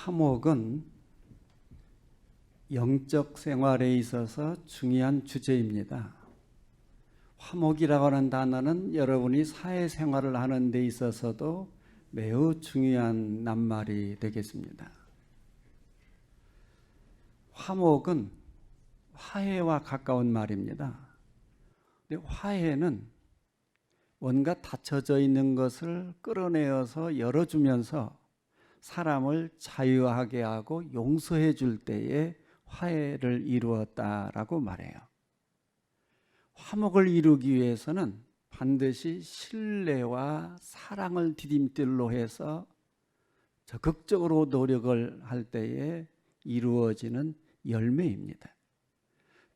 화목은 영적 생활에 있어서 중요한 주제입니다. 화목이라고 하는 단어는 여러분이 사회생활을 하는 데 있어서도 매우 중요한 낱말이 되겠습니다. 화목은 화해와 가까운 말입니다. 근데 화해는 뭔가 닫혀져 있는 것을 끌어내어서 열어주면서 사람을 자유하게 하고 용서해 줄 때에 화해를 이루었다라고 말해요. 화목을 이루기 위해서는 반드시 신뢰와 사랑을 디딤돌로 해서 적극적으로 노력을 할 때에 이루어지는 열매입니다.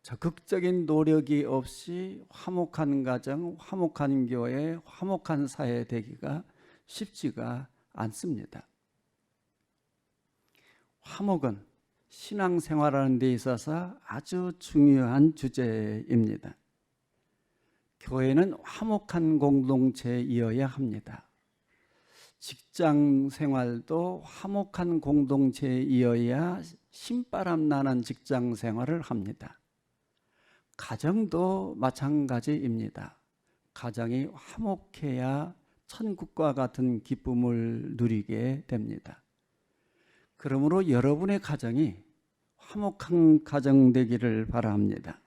적극적인 노력이 없이 화목한 가정, 화목한 교회, 화목한 사회 되기가 쉽지가 않습니다. 화목은 신앙생활하는 데 있어서 아주 중요한 주제입니다. 교회는 화목한 공동체이어야 합니다. 직장 생활도 화목한 공동체이어야 신바람 나는 직장 생활을 합니다. 가정도 마찬가지입니다. 가정이 화목해야 천국과 같은 기쁨을 누리게 됩니다. 그러므로 여러분의 가정이 화목한 가정 되기를 바랍니다.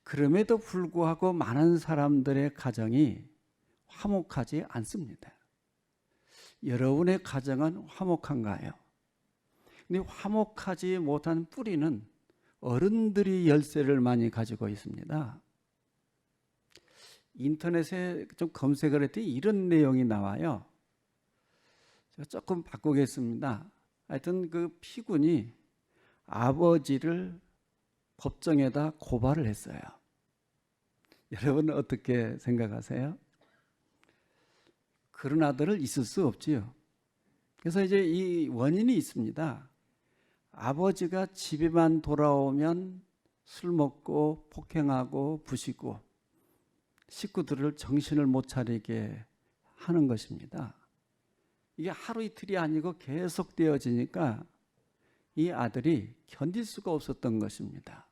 그럼에도 불구하고 많은 사람들의 가정이 화목하지 않습니다. 여러분의 가정은 화목한가요? 근데 화목하지 못한 뿌리는 어른들이 열쇠를 많이 가지고 있습니다. 인터넷에 좀 검색을 했더니 이런 내용이 나와요. 제가 조금 바꾸겠습니다. 하여튼 그 피군이 아버지를 법정에다 고발을 했어요. 여러분은 어떻게 생각하세요? 그런 아들을 있을 수 없지요. 그래서 이제 이 원인이 있습니다. 아버지가 집에만 돌아오면 술 먹고 폭행하고 부시고 식구들을 정신을 못 차리게 하는 것입니다. 이게 하루 이틀이 아니고 계속 되어지니까 이 아들이 견딜 수가 없었던 것입니다.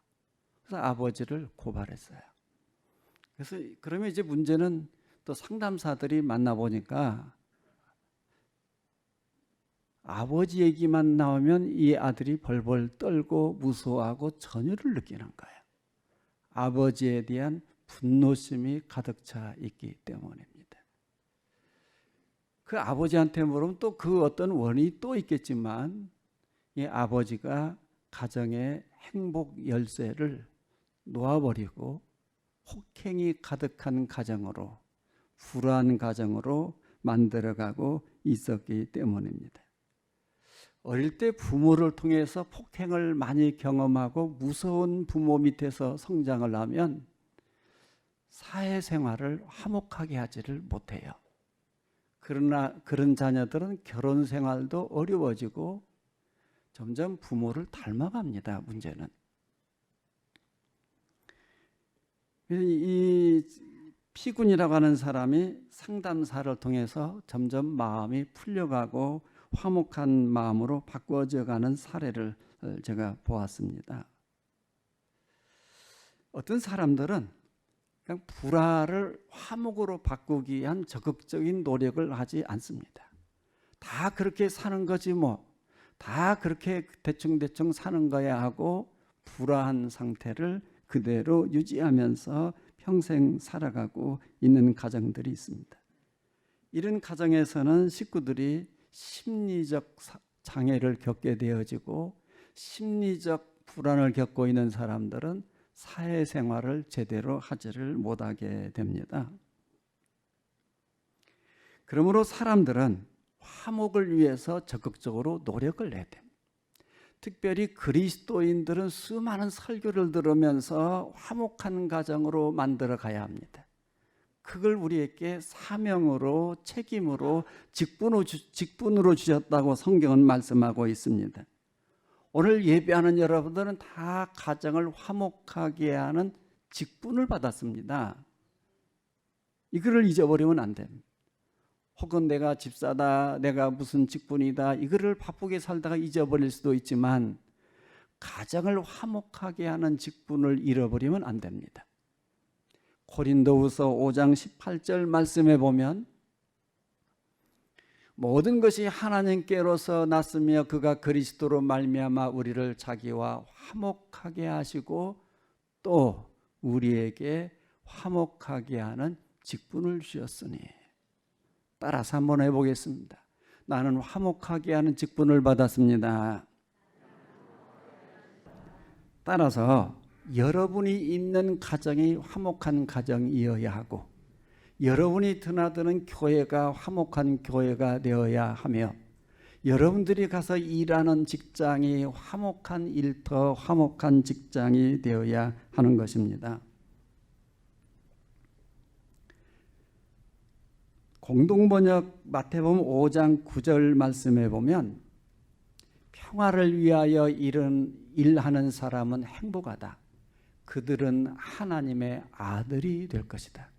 그래서 아버지를 고발했어요. 그래서 그러면 이제 문제는 또 상담사들이 만나보니까 아버지 얘기만 나오면 이 아들이 벌벌 떨고 무서워하고 전율을 느끼는 거예요. 아버지에 대한 분노심이 가득 차 있기 때문입니다. 그 아버지한테 물으면 또 그 어떤 원인이 또 있겠지만 이 아버지가 가정의 행복 열쇠를 놓아버리고 폭행이 가득한 가정으로, 불안한 가정으로 만들어가고 있었기 때문입니다. 어릴 때 부모를 통해서 폭행을 많이 경험하고 무서운 부모 밑에서 성장을 하면 사회생활을 화목하게 하지를 못해요. 그러나 그런 자녀들은 결혼 생활도 어려워지고 점점 부모를 닮아갑니다. 문제는. 이 피군이라고 하는 사람이 상담사를 통해서 점점 마음이 풀려가고 화목한 마음으로 바꿔져가는 사례를 제가 보았습니다. 어떤 사람들은 그냥 불화를 화목으로 바꾸기 위한 적극적인 노력을 하지 않습니다. 다 그렇게 사는 거지 뭐. 다 그렇게 대충대충 사는 거야 하고 불화한 상태를 그대로 유지하면서 평생 살아가고 있는 가정들이 있습니다. 이런 가정에서는 식구들이 심리적 장애를 겪게 되어지고 심리적 불안을 겪고 있는 사람들은 사회생활을 제대로 하지를 못하게 됩니다. 그러므로 사람들은 화목을 위해서 적극적으로 노력을 해야 됩니다. 특별히 그리스도인들은 수많은 설교를 들으면서 화목한 가정으로 만들어 가야 합니다. 그걸 우리에게 사명으로, 책임으로, 직분으로 주셨다고 성경은 말씀하고 있습니다. 오늘 예배하는 여러분들은 다 가정을 화목하게 하는 직분을 받았습니다. 이거를 잊어버리면 안 됩니다. 혹은 내가 집사다, 내가 무슨 직분이다, 이거를 바쁘게 살다가 잊어버릴 수도 있지만 가정을 화목하게 하는 직분을 잃어버리면 안 됩니다. 고린도후서 5장 18절 말씀에 보면 모든 것이 하나님께로서 났으며 그가 그리스도로 말미암아 우리를 자기와 화목하게 하시고 또 우리에게 화목하게 하는 직분을 주셨으니. 따라서 한번 해보겠습니다. 나는 화목하게 하는 직분을 받았습니다. 따라서 여러분이 있는 가정이 화목한 가정이어야 하고 여러분이 드나드는 교회가 화목한 교회가 되어야 하며 여러분들이 가서 일하는 직장이 화목한 일터, 화목한 직장이 되어야 하는 것입니다. 공동번역 마태복음 5장 9절 말씀에 보면 평화를 위하여 일하는 사람은 행복하다. 그들은 하나님의 아들이 될 것이다.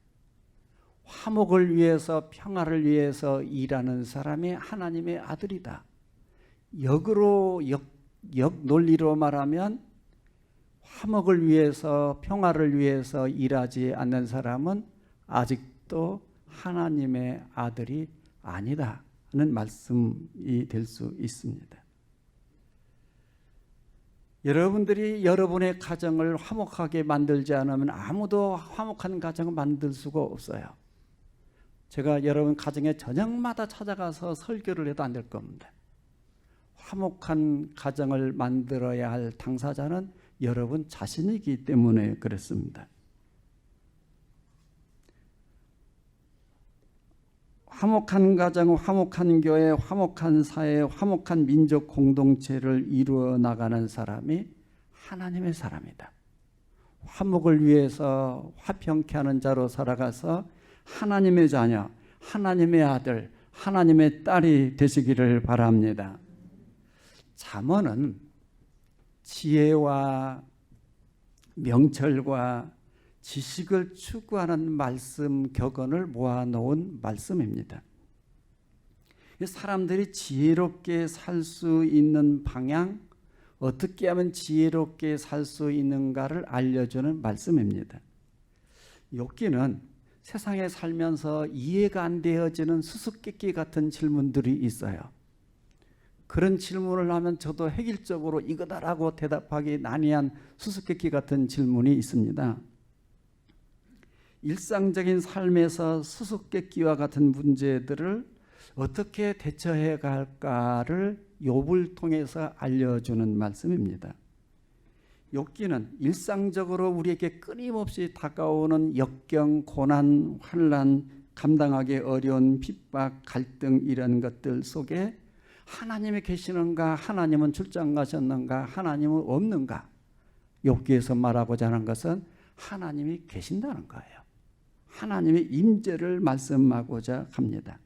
화목을 위해서 평화를 위해서 일하는 사람이 하나님의 아들이다. 역으로 역 논리로 말하면 화목을 위해서 평화를 위해서 일하지 않는 사람은 아직도 하나님의 아들이 아니다 하는 말씀이 될 수 있습니다. 여러분들이 여러분의 가정을 화목하게 만들지 않으면 아무도 화목한 가정을 만들 수가 없어요. 제가 여러분 가정에 저녁마다 찾아가서 설교를 해도 안 될 겁니다. 화목한 가정을 만들어야 할 당사자는 여러분 자신이기 때문에 그렇습니다. 화목한 가정, 화목한 교회, 화목한 사회, 화목한 민족 공동체를 이루어 나가는 사람이 하나님의 사람이다. 화목을 위해서 화평케 하는 자로 살아가서 하나님의 자녀, 하나님의 아들, 하나님의 딸이 되시기를 바랍니다. 잠언은 지혜와 명철과 지식을 추구하는 말씀 격언을 모아놓은 말씀입니다. 사람들이 지혜롭게 살 수 있는 방향, 어떻게 하면 지혜롭게 살 수 있는가를 알려주는 말씀입니다. 욥기는 세상에 살면서 이해가 안 되어지는 수수께끼 같은 질문들이 있어요. 그런 질문을 하면 저도 획일적으로 이거다라고 대답하기 난해한 수수께끼 같은 질문이 있습니다. 일상적인 삶에서 수수께끼와 같은 문제들을 어떻게 대처해 갈까를 욥을 통해서 알려주는 말씀입니다. 욥기는 일상적으로 우리에게 끊임없이 다가오는 역경, 고난, 환난, 감당하기 어려운 핍박, 갈등 이런 것들 속에 하나님이 계시는가, 하나님은 출장 가셨는가, 하나님은 없는가. 욥기에서 말하고자 하는 것은 하나님이 계신다는 거예요. 하나님의 임재를 말씀하고자 합니다.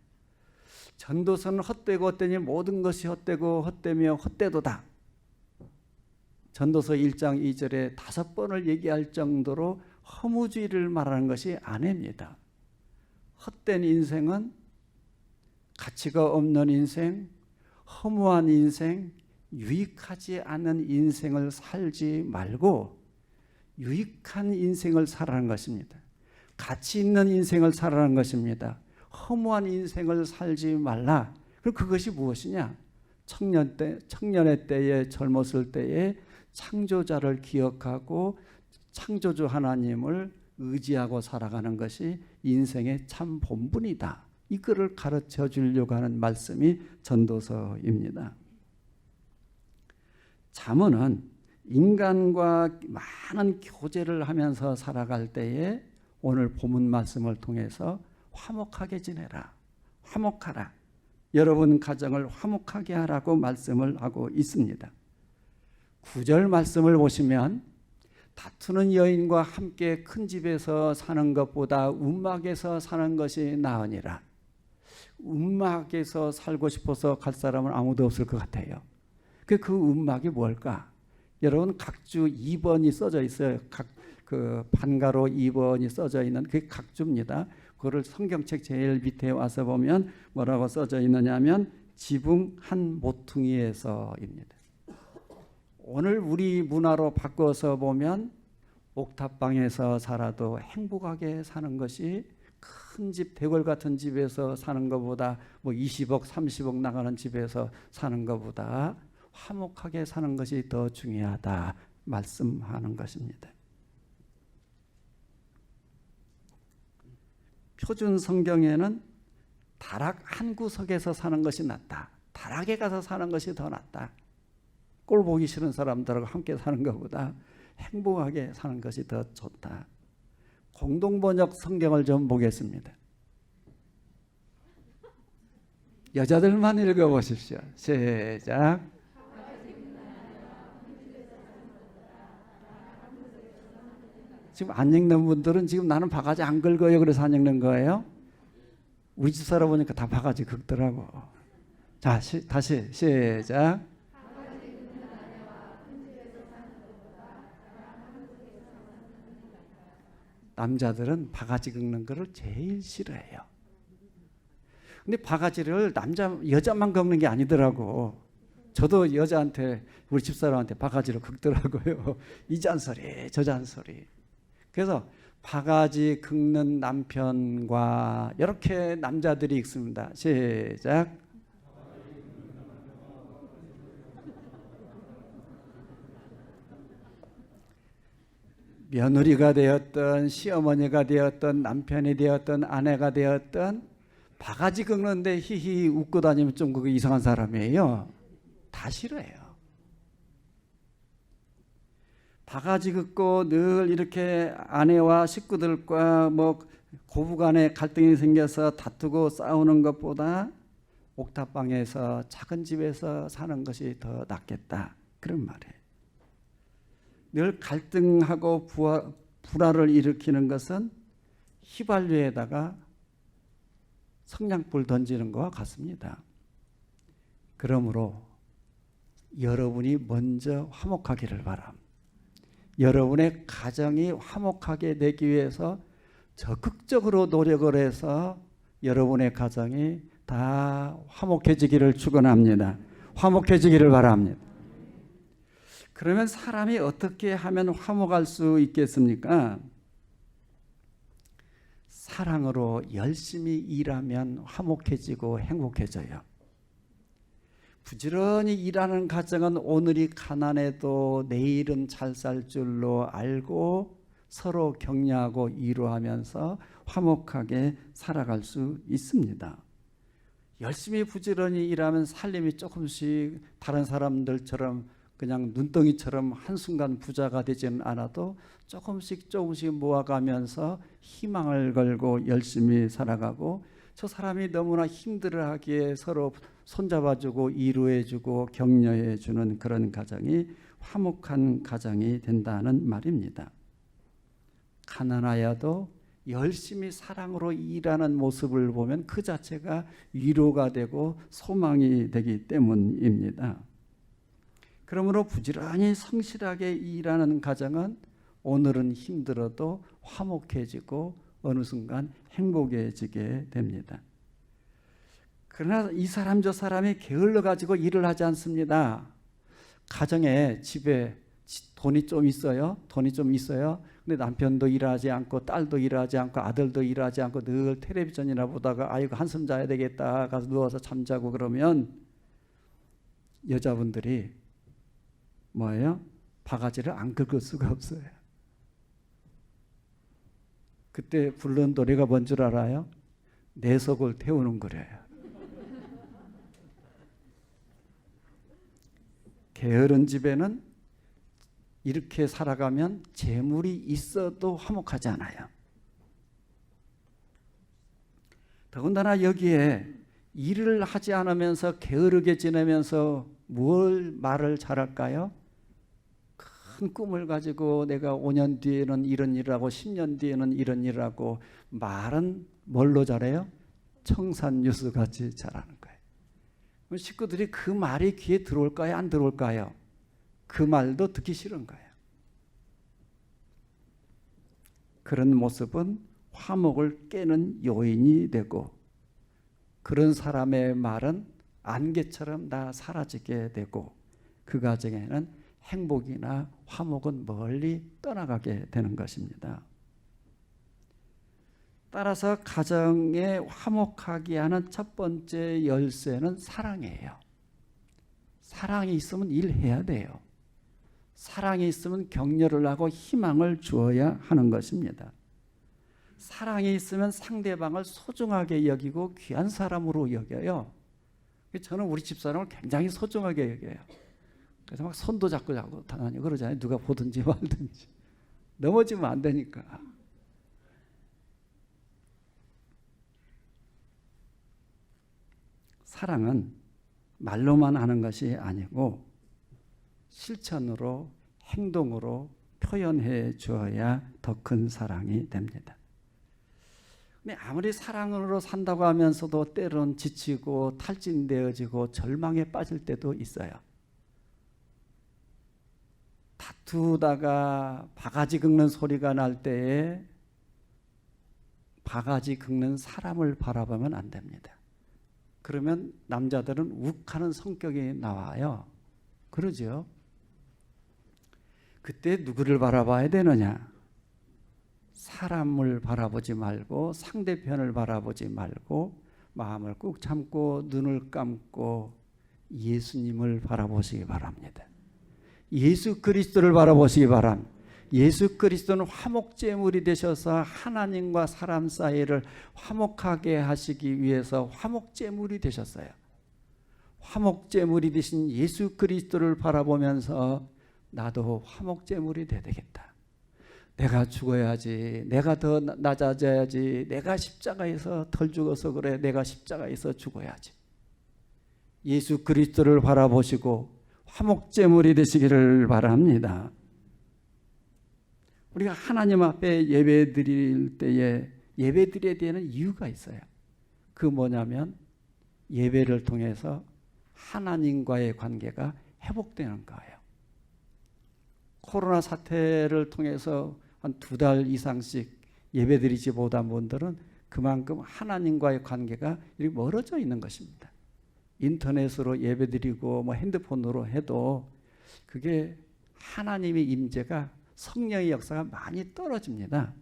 전도서는 헛되고 헛되니 모든 것이 헛되고 헛되며 헛되도다. 전도서 1장 2절에 5번을 얘기할 정도로 허무주의를 말하는 것이 아닙니다. 헛된 인생은 가치가 없는 인생, 허무한 인생, 유익하지 않은 인생을 살지 말고 유익한 인생을 살아가는 것입니다. 가치 있는 인생을 살아가는 것입니다. 허무한 인생을 살지 말라. 그럼 그것이 무엇이냐? 청년의 때에 젊었을 때에 창조자를 기억하고 창조주 하나님을 의지하고 살아가는 것이 인생의 참 본분이다. 이거를 가르쳐 주려고 하는 말씀이 전도서입니다. 잠언은 인간과 많은 교제를 하면서 살아갈 때에 오늘 본문 말씀을 통해서 화목하게 지내라. 화목하라. 여러분 가정을 화목하게 하라고 말씀을 하고 있습니다. 9절 말씀을 보시면 다투는 여인과 함께 큰 집에서 사는 것보다 움막에서 사는 것이 나으니라. 움막에서 살고 싶어서 갈 사람은 아무도 없을 것 같아요. 그 움막이 뭘까? 여러분 각주 2번이 써져 있어요. 그 반가로 2번이 써져 있는 그게 각주입니다. 그거를 성경책 제일 밑에 와서 보면 뭐라고 써져 있느냐 하면 지붕 한 모퉁이에서입니다. 오늘 우리 문화로 바꿔서 보면 옥탑방에서 살아도 행복하게 사는 것이 큰 집, 대궐 같은 집에서 사는 것보다 뭐 20억, 30억 나가는 집에서 사는 것보다 화목하게 사는 것이 더 중요하다 말씀하는 것입니다. 표준 성경에는 다락 한 구석에서 사는 것이 낫다. 다락에 가서 사는 것이 더 낫다. 꼴 보기 싫은 사람들하고 함께 사는 것보다 행복하게 사는 것이 더 좋다. 공동번역 성경을 좀 보겠습니다. 여자들만 읽어보십시오. 시작. 지금 안 읽는 분들은 지금 나는 바가지 안 긁어요 그래서 안 읽는 거예요? 우리 집 살아보니까 다 바가지 긁더라고. 자, 다시 시작. 남자들은 바가지 긁는 거를 제일 싫어해요. 근데 바가지를 여자만 긁는 게 아니더라고. 저도 여자한테, 우리 집사람한테 바가지를 긁더라고요. 이 잔소리 저 잔소리. 그래서 바가지 긁는 남편과 이렇게 남자들이 읽습니다. 시작. 며느리가 되었던 시어머니가 되었던 남편이 되었던 아내가 되었던 바가지 긁는데 히히 웃고 다니면 좀 그거 이상한 사람이에요. 다 싫어해요. 바가지 긁고 늘 이렇게 아내와 식구들과 뭐 고부간에 갈등이 생겨서 다투고 싸우는 것보다 옥탑방에서 작은 집에서 사는 것이 더 낫겠다. 그런 말이에요. 늘 갈등하고 불화를 일으키는 것은 휘발유에다가 성냥불 던지는 것과 같습니다. 그러므로 여러분이 먼저 화목하기를 바랍니다. 여러분의 가정이 화목하게 되기 위해서 적극적으로 노력을 해서 여러분의 가정이 다 화목해지기를 축원합니다. 화목해지기를 바랍니다. 그러면 사람이 어떻게 하면 화목할 수 있겠습니까? 사랑으로 열심히 일하면 화목해지고 행복해져요. 부지런히 일하는 가정은 오늘이 가난해도 내일은 잘 살 줄로 알고 서로 격려하고 위로하면서 화목하게 살아갈 수 있습니다. 열심히 부지런히 일하면 살림이 조금씩 다른 사람들처럼 그냥 눈덩이처럼 한순간 부자가 되지는 않아도 조금씩 모아가면서 희망을 걸고 열심히 살아가고, 저 사람이 너무나 힘들어하기에 서로 손잡아주고 위로해주고 격려해주는 그런 가정이 화목한 가정이 된다는 말입니다. 가난하여도 열심히 사랑으로 일하는 모습을 보면 그 자체가 위로가 되고 소망이 되기 때문입니다. 그러므로 부지런히 성실하게 일하는 가정은 오늘은 힘들어도 화목해지고 어느 순간 행복해지게 됩니다. 그러나 이 사람 저 사람이 게을러 가지고 일을 하지 않습니다. 가정에 집에 돈이 좀 있어요. 근데 남편도 일하지 않고 딸도 일하지 않고 아들도 일하지 않고 늘 텔레비전이나 보다가 아이고 한숨 자야 되겠다 가서 누워서 잠자고 그러면 여자분들이 뭐예요? 바가지를 안 긁을 수가 없어요. 그때 부르는 노래가 뭔 줄 알아요? 내 속을 태우는 거래요. 게으른 집에는 이렇게 살아가면 재물이 있어도 화목하지 않아요. 더군다나 여기에 일을 하지 않으면서 게으르게 지내면서 뭘 말을 잘할까요? 큰 꿈을 가지고 내가 5년 뒤에는 이런 일을 하고 10년 뒤에는 이런 일을 하고, 말은 뭘로 잘해요? 청산유수 같이 잘하는 거예요. 그럼 식구들이 그 말이 귀에 들어올까요? 안 들어올까요? 그 말도 듣기 싫은 거예요. 그런 모습은 화목을 깨는 요인이 되고, 그런 사람의 말은 안개처럼 다 사라지게 되고, 그 과정에는 행복이나 화목은 멀리 떠나가게 되는 것입니다. 따라서 가정에 화목하게 하는 첫 번째 열쇠는 사랑이에요. 사랑이 있으면 일해야 돼요. 사랑이 있으면 격려를 하고 희망을 주어야 하는 것입니다. 사랑이 있으면 상대방을 소중하게 여기고 귀한 사람으로 여겨요. 저는 우리 집사람을 굉장히 소중하게 여겨요. 그래서 막 손도 잡고 다니고 그러잖아요. 누가 보든지 말든지. 넘어지면 안 되니까. 사랑은 말로만 하는 것이 아니고 실천으로, 행동으로 표현해 주어야 더 큰 사랑이 됩니다. 근데 아무리 사랑으로 산다고 하면서도 때론 지치고 탈진되어지고 절망에 빠질 때도 있어요. 다투다가 바가지 긁는 소리가 날 때에 바가지 긁는 사람을 바라보면 안 됩니다. 그러면 남자들은 욱하는 성격이 나와요. 그러죠? 그때 누구를 바라봐야 되느냐? 사람을 바라보지 말고 상대편을 바라보지 말고 마음을 꾹 참고 눈을 감고 예수님을 바라보시기 바랍니다. 예수 그리스도를 바라보시기 바랍니다. 예수 그리스도는 화목제물이 되셔서 하나님과 사람 사이를 화목하게 하시기 위해서 화목제물이 되셨어요. 화목제물이 되신 예수 그리스도를 바라보면서 나도 화목제물이 돼야 되겠다. 내가 죽어야지, 내가 더 낮아져야지, 내가 십자가에서 덜 죽어서 그래, 내가 십자가에서 죽어야지. 예수 그리스도를 바라보시고 화목제물이 되시기를 바랍니다. 우리가 하나님 앞에 예배 드릴 때에 예배 드려야 되는 이유가 있어요. 그 뭐냐면 예배를 통해서 하나님과의 관계가 회복되는 거예요. 코로나 사태를 통해서 한 2달 이상씩 예배 드리지 못한 분들은 그만큼 하나님과의 관계가 이렇게 멀어져 있는 것입니다. 인터넷으로 예배 드리고 뭐 핸드폰으로 해도 그게 하나님의 임재가, 성령의 역사가 많이 떨어집니다.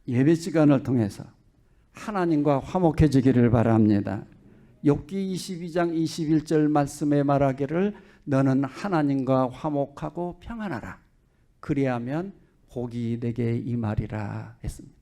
예배 시간을 통해서 하나님과 화목해지기를 바랍니다. 욥기 22장 21절 말씀에 말하기를 너는 하나님과 화목하고 평안하라. 그리하면 복이 내게 임하리라 했습니다.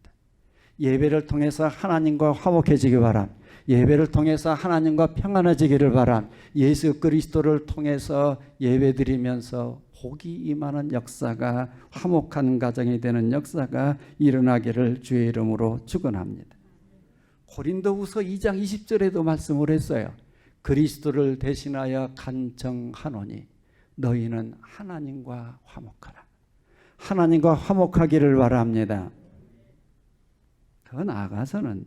예배를 통해서 하나님과 화목해지기 바람, 예배를 통해서 하나님과 평안해지기를 바람, 예수 그리스도를 통해서 예배드리면서 복이 임하는 역사가, 화목한 가정이 되는 역사가 일어나기를 주의 이름으로 축원합니다. 고린도후서 2장 20절에도 말씀을 했어요. 그리스도를 대신하여 간청하노니 너희는 하나님과 화목하라. 하나님과 화목하기를 바랍니다. 더 나아가서는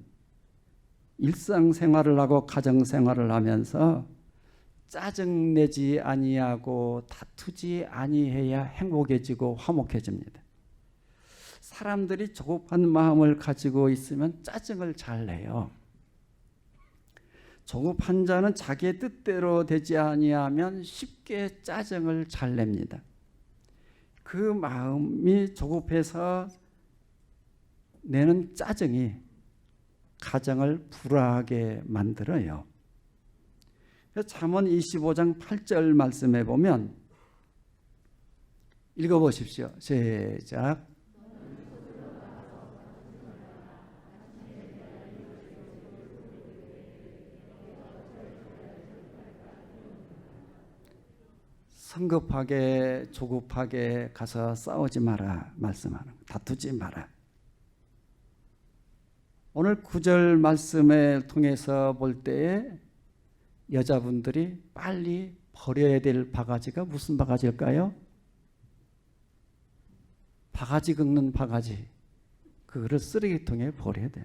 일상생활을 하고 가정생활을 하면서 짜증내지 아니하고 다투지 아니해야 행복해지고 화목해집니다. 사람들이 조급한 마음을 가지고 있으면 짜증을 잘 내요. 조급한 자는 자기의 뜻대로 되지 아니하면 쉽게 짜증을 잘 냅니다. 그 마음이 조급해서 내는 짜증이 가정을 불화하게 만들어요. 잠언 25장 8절 말씀해 보면 읽어보십시오. 시작. 성급하게 조급하게 가서 싸우지 마라 말씀하는, 다투지 마라. 오늘 9절 말씀을 통해서 볼 때에 여자분들이 빨리 버려야 될 바가지가 무슨 바가지일까요? 바가지 긁는 바가지. 그거를 쓰레기통에 버려야 돼.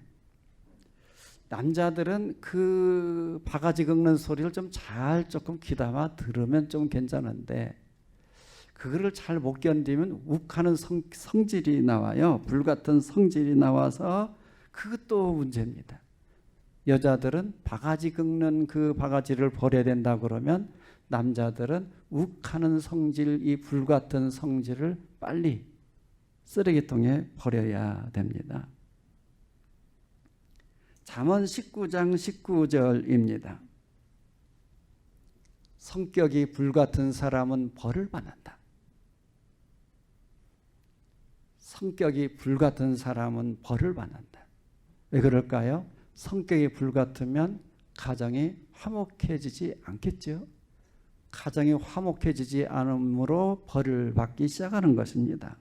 남자들은 그 바가지 긁는 소리를 좀 잘 조금 귀담아 들으면 좀 괜찮은데, 그거를 잘 못 견디면 욱하는 성질이 나와요. 불같은 성질이 나와서 그것도 문제입니다. 여자들은 바가지 긁는 그 바가지를 버려야 된다 그러면 남자들은 욱하는 성질, 이 불같은 성질을 빨리 쓰레기통에 버려야 됩니다. 잠언 19장 19절입니다. 성격이 불같은 사람은 벌을 받는다. 성격이 불같은 사람은 벌을 받는다. 왜 그럴까요? 성격이 불같으면 가정이 화목해지지 않겠죠. 가정이 화목해지지 않으므로 벌을 받기 시작하는 것입니다.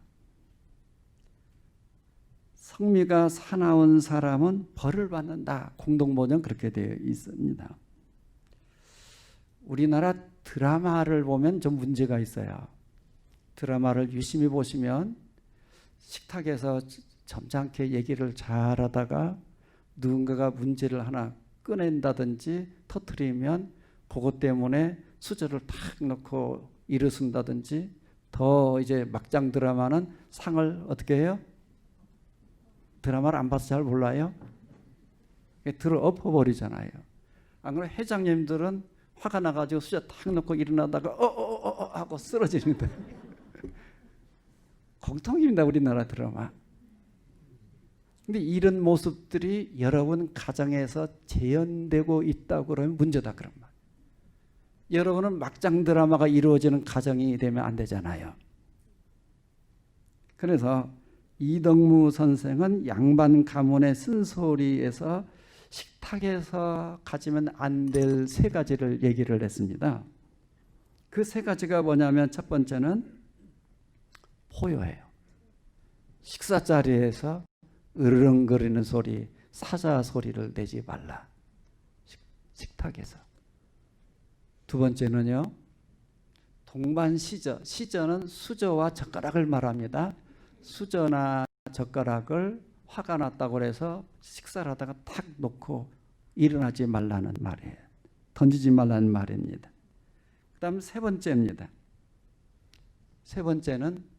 성미가 사나운 사람은 벌을 받는다. 공동번역 그렇게 되어 있습니다. 우리나라 드라마를 보면 좀 문제가 있어요. 드라마를 유심히 보시면 식탁에서 점잖게 얘기를 잘하다가 누군가가 문제를 하나 꺼낸다든지 터뜨리면 그것 때문에 수저를 탁 넣고 일어선다든지, 더 이제 막장 드라마는 상을 어떻게 해요? 드라마를 안 봐서 잘 몰라요? 들어 엎어버리잖아요. 안 그러면 회장님들은 화가 나가지고 수저 탁 넣고 일어나다가 하고 쓰러집니다. 공통입니다, 우리나라 드라마. 근데 이런 모습들이 여러분 가정에서 재현되고 있다고 그러면 문제다 그런 말. 여러분은 막장 드라마가 이루어지는 가정이 되면 안 되잖아요. 그래서 이덕무 선생은 양반 가문의 쓴소리에서 식탁에서 가지면 안 될 세 가지를 얘기를 했습니다. 그 세 가지가 뭐냐면 첫 번째는 포효예요. 식사 자리에서 으르렁거리는 소리, 사자 소리를 내지 말라. 식탁에서. 두 번째는요, 동반시저. 시저는 수저와 젓가락을 말합니다. 수저나 젓가락을 화가 났다고 해서 식사를 하다가 탁 놓고 일어나지 말라는 말이에요. 던지지 말라는 말입니다. 그 다음 세 번째입니다. 세 번째는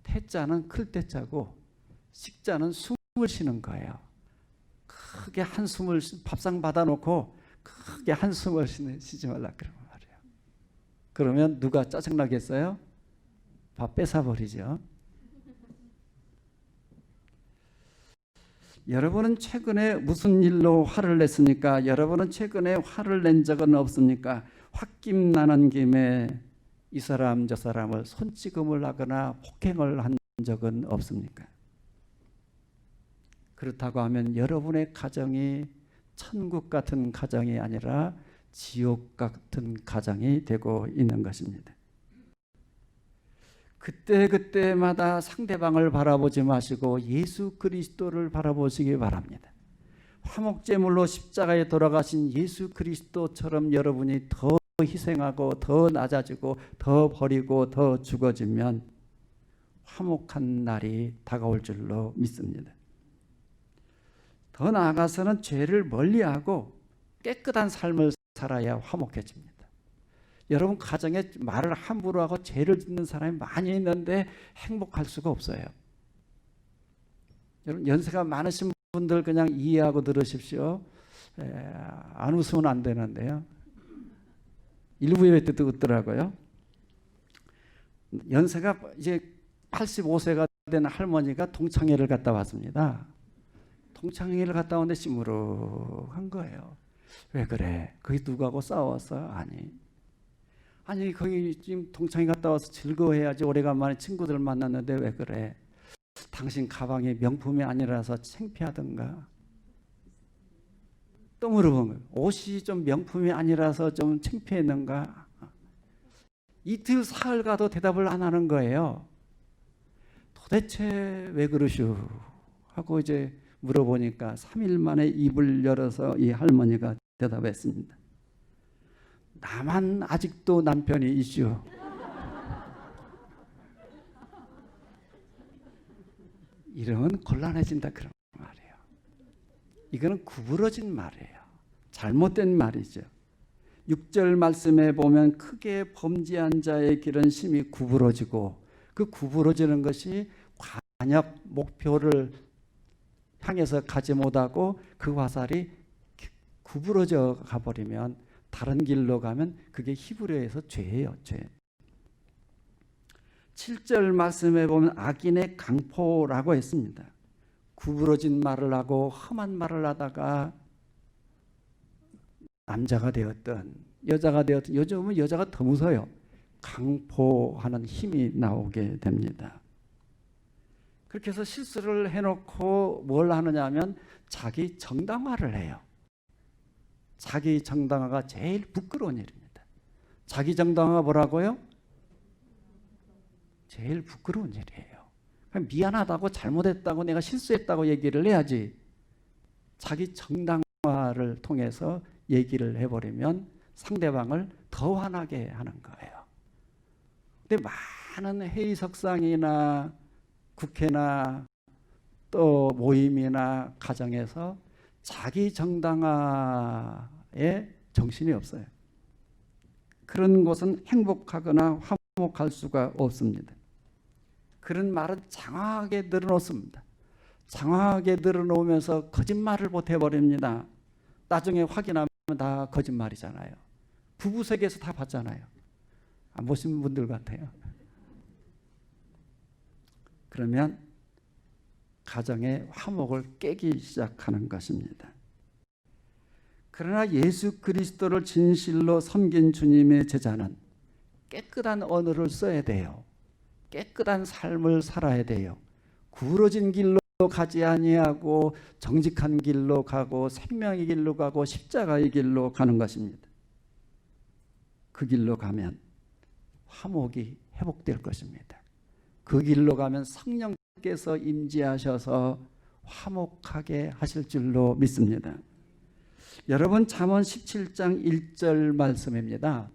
태자는 클 때자고 식자는 숨을 쉬는 거예요. 크게 한숨을, 밥상 받아놓고 크게 한숨을 쉬지 말라 그런 말이에요. 그러면 누가 짜증나겠어요? 밥 뺏어버리죠. 여러분은 최근에 무슨 일로 화를 냈습니까? 여러분은 최근에 화를 낸 적은 없습니까? 홧김 나는 김에 이 사람 저 사람을 손찌검을 하거나 폭행을 한 적은 없습니까? 그렇다고 하면 여러분의 가정이 천국 같은 가정이 아니라 지옥 같은 가정이 되고 있는 것입니다. 그때그때마다 상대방을 바라보지 마시고 예수 그리스도를 바라보시기 바랍니다. 화목제물로 십자가에 돌아가신 예수 그리스도처럼 여러분이 더 희생하고 더 낮아지고 더 버리고 더 죽어지면 화목한 날이 다가올 줄로 믿습니다. 더 나아가서는 죄를 멀리하고 깨끗한 삶을 살아야 화목해집니다. 여러분 가정에 말을 함부로 하고 죄를 짓는 사람이 많이 있는데 행복할 수가 없어요. 여러분 연세가 많으신 분들 그냥 이해하고 들으십시오. 안 웃으면 안 되는데요. 일부 예배 때도 웃더라고요. 연세가 이제 85세가 된 할머니가 동창회를 갔다 왔습니다. 동창회를 갔다 왔는데 시무룩한 거예요. 왜 그래? 거기 누구하고 싸웠어? 아니 거기 지금 동창회 갔다 와서 즐거워해야지. 오래간만에 친구들 만났는데 왜 그래? 당신 가방이 명품이 아니라서 창피하던가? 또 물어본 거예요. 옷이 좀 명품이 아니라서 좀 창피했는가? 이틀 사흘 가도 대답을 안 하는 거예요. 도대체 왜 그러슈? 하고 이제 물어보니까 3일 만에 입을 열어서 이 할머니가 대답했습니다. 나만 아직도 남편이 있슈. 이러면 곤란해진다 그런 말이에요. 이거는 구부러진 말이에요. 잘못된 말이죠. 6절 말씀에 보면 크게 범죄한 자의 길은 심히 구부러지고 그 구부러지는 것이 관역 목표를 향해서 가지 못하고 그 화살이 구부러져 가버리면 다른 길로 가면 그게 히브리어에서 죄예요. 죄. 7절 말씀에 보면 악인의 강포라고 했습니다. 구부러진 말을 하고 험한 말을 하다가 남자가 되었든 여자가 되었든 요즘은 여자가 더 무서워요. 강포하는 힘이 나오게 됩니다. 그렇게 해서 실수를 해놓고 뭘 하느냐 하면 자기 정당화를 해요. 자기 정당화가 제일 부끄러운 일입니다. 자기 정당화가 뭐라고요? 제일 부끄러운 일이에요. 미안하다고 잘못했다고 내가 실수했다고 얘기를 해야지. 자기 정당화를 통해서 얘기를 해버리면 상대방을 더 화나게 하는 거예요. 근데 많은 회의석상이나 국회나 또 모임이나 가정에서 자기 정당화에 정신이 없어요. 그런 곳은 행복하거나 화목할 수가 없습니다. 그런 말은 장황하게 늘어놓습니다. 장황하게 늘어놓으면서 거짓말을 못해버립니다. 나중에 확인하면 다 거짓말이잖아요. 부부 세계에서 다 봤잖아요. 안 보신 분들 같아요. 그러면 가정의 화목을 깨기 시작하는 것입니다. 그러나 예수 그리스도를 진실로 섬긴 주님의 제자는 깨끗한 언어를 써야 돼요. 깨끗한 삶을 살아야 돼요. 구부러진 길로 가지 아니하고 정직한 길로 가고 생명의 길로 가고 십자가의 길로 가는 것입니다. 그 길로 가면 화목이 회복될 것입니다. 그 길로 가면 성령께서 임재하셔서 화목하게 하실 줄로 믿습니다. 여러분 잠언 17장 1절 말씀입니다.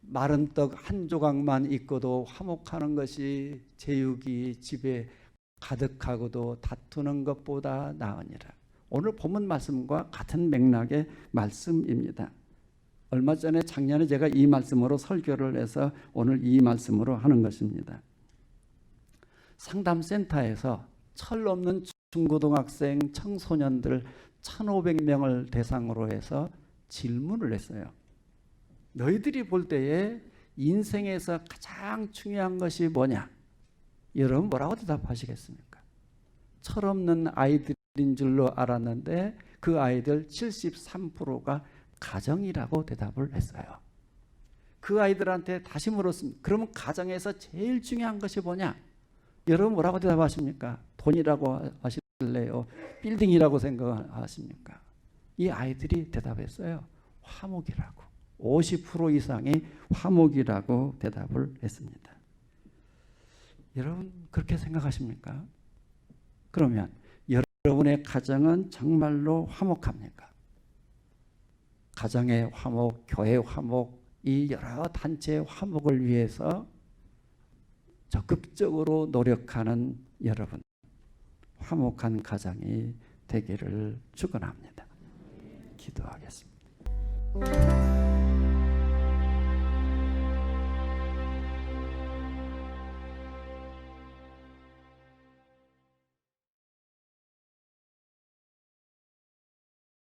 마른 떡 한 조각만 있고도 화목하는 것이 제육이 집에 가득하고도 다투는 것보다 나으니라. 오늘 본문 말씀과 같은 맥락의 말씀입니다. 얼마 전에 작년에 제가 이 말씀으로 설교를 해서 오늘 이 말씀으로 하는 것입니다. 상담센터에서 철 없는 중고등학생 청소년들 1,500명을 대상으로 해서 질문을 했어요. 너희들이 볼 때에 인생에서 가장 중요한 것이 뭐냐? 여러분 뭐라고 대답하시겠습니까? 철없는 아이들인 줄로 알았는데 그 아이들 73%가 가정이라고 대답을 했어요. 그 아이들한테 다시 물었습니다. 그러면 가정에서 제일 중요한 것이 뭐냐? 여러분 뭐라고 대답하십니까? 돈이라고 하실래요? 빌딩이라고 생각하십니까? 이 아이들이 대답했어요. 화목이라고. 50% 이상이 화목이라고 대답을 했습니다. 여러분 그렇게 생각하십니까? 그러면 여러분의 가정은 정말로 화목합니까? 가정의 화목, 교회 화목, 이 여러 단체의 화목을 위해서 적극적으로 노력하는 여러분, 화목한 가정이 되기를 축원합니다. 기도하겠습니다.